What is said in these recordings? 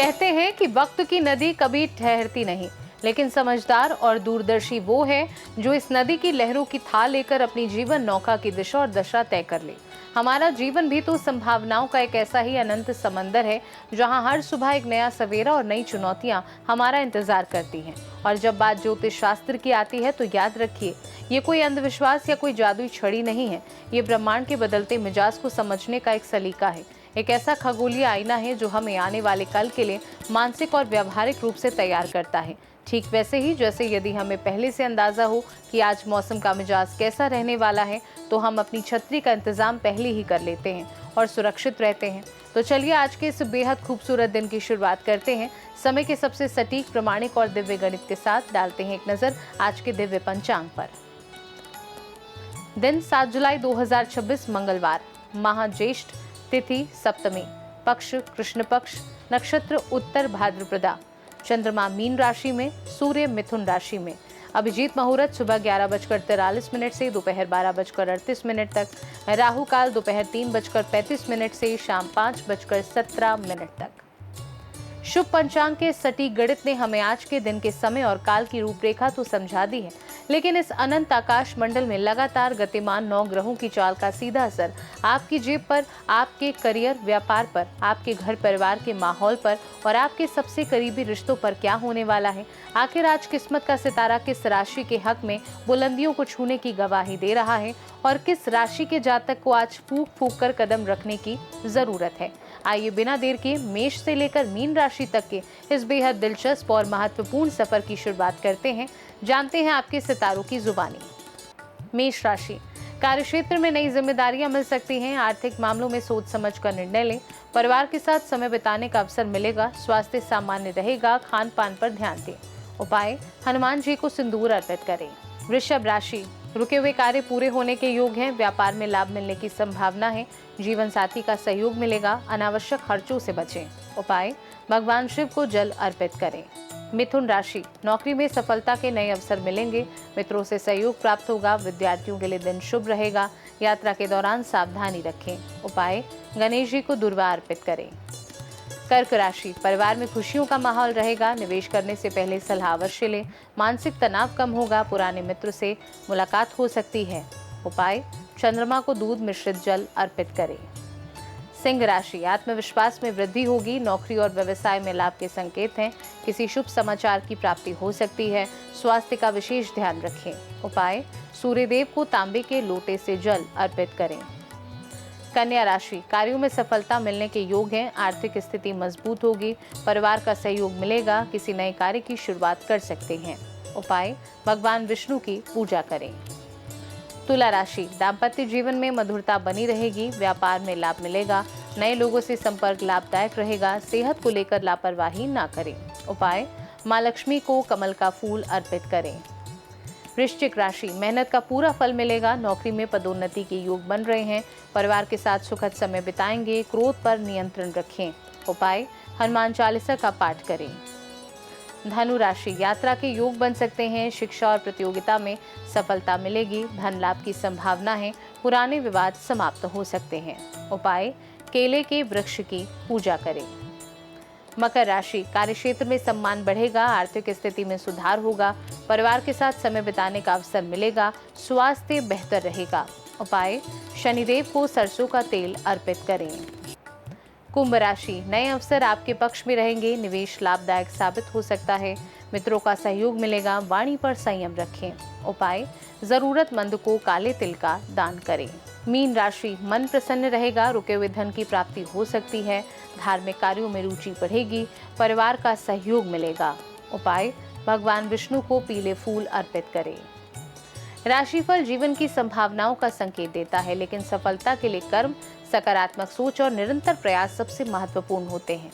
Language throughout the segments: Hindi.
कहते हैं कि वक्त की नदी कभी ठहरती नहीं, लेकिन समझदार और दूरदर्शी वो है जो इस नदी की लहरों की थाह लेकर अपनी जीवन नौका की दिशा और दशा तय कर ले। हमारा जीवन भी तो संभावनाओं का एक ऐसा ही अनंत समंदर है, जहां हर सुबह एक नया सवेरा और नई चुनौतियां हमारा इंतजार करती हैं। और जब बात ज्योतिष शास्त्र की आती है तो याद रखिए, ये कोई अंधविश्वास या कोई जादुई छड़ी नहीं है। ये ब्रह्मांड के बदलते मिजाज को समझने का एक सलीका है, एक ऐसा खगोलीय आईना है जो हमें आने वाले कल के लिए मानसिक और व्यावहारिक रूप से तैयार करता है। ठीक वैसे ही जैसे यदि हमें पहले से अंदाजा हो कि आज मौसम का मिजाज कैसा रहने वाला है, तो हम अपनी छतरी का इंतजाम पहले ही कर लेते हैं और सुरक्षित रहते हैं। तो चलिए आज के इस बेहद खूबसूरत दिन की शुरुआत करते हैं समय के सबसे सटीक, प्रमाणिक और दिव्य गणित के साथ। डालते हैं एक नजर आज के दिव्य पंचांग पर। दिन 7 जुलाई 2026 मंगलवार, माह ज्येष्ठ, तिथि सप्तमी, पक्ष कृष्ण पक्ष, नक्षत्र उत्तर भाद्रपदा, चंद्रमा मीन राशि में, सूर्य मिथुन राशि में। अभिजीत मुहूर्त सुबह 11:43 से दोपहर 12:38 तक, राहु काल दोपहर 3:35 से शाम 5:17 तक। शुभ पंचांग के सटीक गणित ने हमें आज के दिन के समय और काल की रूपरेखा तो समझा दी है, लेकिन इस अनंत आकाश मंडल में लगातार गतिमान 9 ग्रहों की चाल का सीधा असर आपकी जेब पर, आपके करियर, व्यापार पर, आपके घर परिवार के माहौल पर और आपके सबसे करीबी रिश्तों पर क्या होने वाला है। आखिर आज किस्मत का सितारा किस राशि के हक में बुलंदियों को छूने की गवाही दे रहा है और किस राशि के जातक को आज फूंक फूंक कर कदम रखने की जरूरत है। आइए बिना देर के मेष से लेकर मीन राशि तक के इस बेहद दिलचस्प और महत्वपूर्ण सफर की शुरुआत करते हैं। जानते हैं आपके सितारों की जुबानी। मेष राशि, कार्यक्षेत्र में नई जिम्मेदारियां मिल सकती हैं। आर्थिक मामलों में सोच समझ कर निर्णय लें। परिवार के साथ समय बिताने का अवसर मिलेगा। स्वास्थ्य सामान्य रहेगा। खान पान पर ध्यान दें। उपाय, हनुमान जी को सिंदूर अर्पित करें। वृषभ राशि, रुके हुए कार्य पूरे होने के योग हैं। व्यापार में लाभ मिलने की संभावना है। जीवन साथी का सहयोग मिलेगा। अनावश्यक खर्चों से बचें। उपाय, भगवान शिव को जल अर्पित करें। मिथुन राशि, नौकरी में सफलता के नए अवसर मिलेंगे। मित्रों से सहयोग प्राप्त होगा। विद्यार्थियों के लिए दिन शुभ रहेगा। यात्रा के दौरान सावधानी रखें। उपाय, गणेश जी को दुर्वा अर्पित करें। कर्क राशि, परिवार में खुशियों का माहौल रहेगा। निवेश करने से पहले सलाह अवश्य लें। मानसिक तनाव कम होगा। पुराने मित्र से मुलाकात हो सकती है। उपाय, चंद्रमा को दूध मिश्रित जल अर्पित करें। सिंह राशि, आत्मविश्वास में वृद्धि होगी। नौकरी और व्यवसाय में लाभ के संकेत हैं। किसी शुभ समाचार की प्राप्ति हो सकती है। स्वास्थ्य का विशेष ध्यान रखें। उपाय, सूर्यदेव को तांबे के लोटे से जल अर्पित करें। कन्या राशि, कार्यों में सफलता मिलने के योग हैं। आर्थिक स्थिति मजबूत होगी। परिवार का सहयोग मिलेगा। किसी नए कार्य की शुरुआत कर सकते हैं। उपाय, भगवान विष्णु की पूजा करें। तुला राशि, दाम्पत्य जीवन में मधुरता बनी रहेगी। व्यापार में लाभ मिलेगा। नए लोगों से संपर्क लाभदायक रहेगा। सेहत को लेकर लापरवाही ना करें। उपाय, माँ लक्ष्मी को कमल का फूल अर्पित करें। वृश्चिक राशि, मेहनत का पूरा फल मिलेगा। नौकरी में पदोन्नति के योग बन रहे हैं। परिवार के साथ सुखद समय बिताएंगे। क्रोध पर नियंत्रण रखें। उपाय, हनुमान चालीसा का पाठ करें। धनु राशि, यात्रा के योग बन सकते हैं। शिक्षा और प्रतियोगिता में सफलता मिलेगी। धन लाभ की संभावना है। पुराने विवाद समाप्त हो सकते हैं। उपाय, केले के वृक्ष की पूजा करें। मकर राशि, कार्यक्षेत्र में सम्मान बढ़ेगा। आर्थिक स्थिति में सुधार होगा। परिवार के साथ समय बिताने का अवसर मिलेगा। स्वास्थ्य बेहतर रहेगा। उपाय, शनिदेव को सरसों का तेल अर्पित करें। कुंभ राशि, नए अवसर आपके पक्ष में रहेंगे। निवेश लाभदायक साबित हो सकता है। मित्रों का सहयोग मिलेगा। वाणी पर संयम रखें। उपाय, जरूरतमंद को काले तिल का दान करें। मीन राशि, मन प्रसन्न रहेगा। रुके हुए धन की प्राप्ति हो सकती है। धार्मिक कार्यों में रुचि बढ़ेगी। परिवार का सहयोग मिलेगा। उपाय, भगवान विष्णु को पीले फूल अर्पित करें। राशिफल जीवन की संभावनाओं का संकेत देता है, लेकिन सफलता के लिए कर्म, सकारात्मक सोच और निरंतर प्रयास सबसे महत्वपूर्ण होते हैं।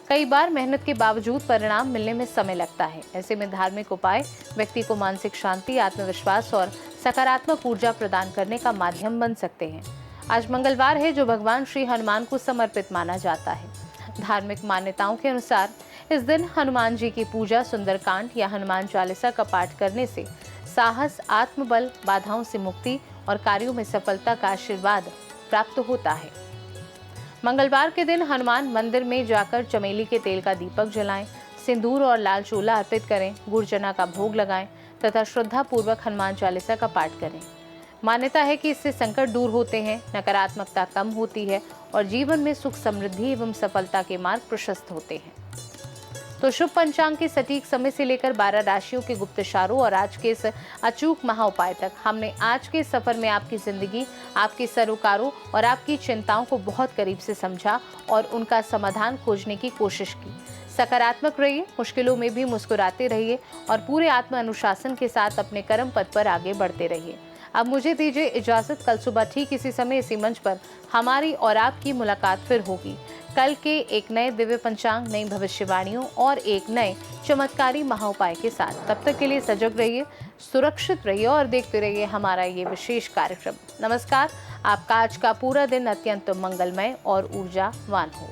कई बार मेहनत के बावजूद परिणाम मिलने में समय लगता है। ऐसे में धार्मिक उपाय व्यक्ति को मानसिक शांति, आत्मविश्वास और सकारात्मक ऊर्जा प्रदान करने का माध्यम बन सकते हैं। आज मंगलवार है, जो भगवान श्री हनुमान को समर्पित माना जाता है। धार्मिक मान्यताओं के अनुसार इस दिन हनुमान जी की पूजा, सुंदरकांड या हनुमान चालीसा का पाठ करने से साहस, आत्मबल, बाधाओं से मुक्ति और कार्यों में सफलता का आशीर्वाद प्राप्त होता है। मंगलवार के दिन हनुमान मंदिर में जाकर चमेली के तेल का दीपक जलाएं, सिंदूर और लाल चूला अर्पित करें, गुड़ चना का भोग लगाएं तथा श्रद्धा पूर्वक हनुमान चालीसा का पाठ करें। मान्यता है कि इससे संकट दूर होते हैं, नकारात्मकता कम होती है और जीवन में सुख समृद्धि एवं सफलता के मार्ग प्रशस्त होते हैं। तो शुभ पंचांग के सटीक समय से लेकर 12 राशियों के गुप्त इशारों और आज के इस अचूक महा उपाय तक हमने आज के सफर में आपकी जिंदगी, आपके सरोकारों और आपकी चिंताओं को बहुत करीब से समझा और उनका समाधान खोजने की कोशिश की। सकारात्मक रहिए, मुश्किलों में भी मुस्कुराते रहिए और पूरे आत्म अनुशासन के साथ अपने कर्म पथ पर आगे बढ़ते रहिए। अब मुझे दीजिए इजाजत। कल सुबह ठीक इसी समय इसी मंच पर हमारी और आपकी मुलाकात फिर होगी, कल के एक नए दिव्य पंचांग, नई भविष्यवाणियों और एक नए चमत्कारी महाउपाय के साथ। तब तक के लिए सजग रहिए, सुरक्षित रहिए और देखते रहिए हमारा ये विशेष कार्यक्रम। नमस्कार। आपका आज का पूरा दिन अत्यंत मंगलमय और ऊर्जावान हो।